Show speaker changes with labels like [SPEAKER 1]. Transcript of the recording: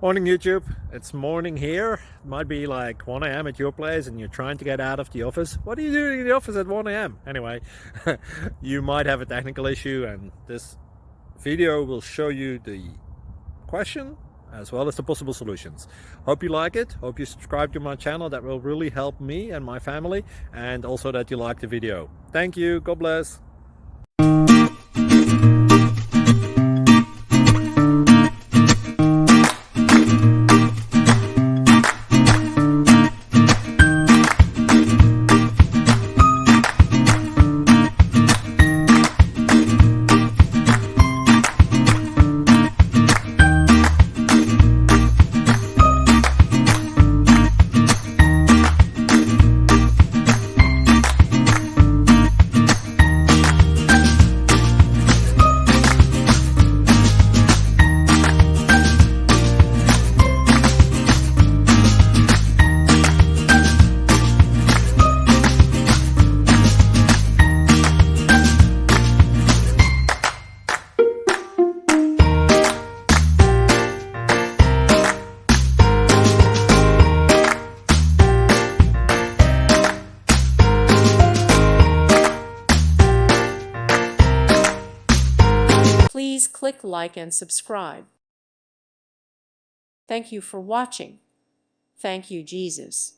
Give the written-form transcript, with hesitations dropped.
[SPEAKER 1] Morning YouTube, it's morning here. It might be like 1 a.m. at your place and you're trying to get out of the office. What are you doing in the office at 1 a.m.? Anyway, you might have a technical issue and this video will show you the question as well as the possible solutions. Hope you like it, hope you subscribe to my channel. That will really help me and my family, and also that you like the video. Thank you, God bless.
[SPEAKER 2] Please click like and subscribe. Thank you for watching. Thank you, Jesus.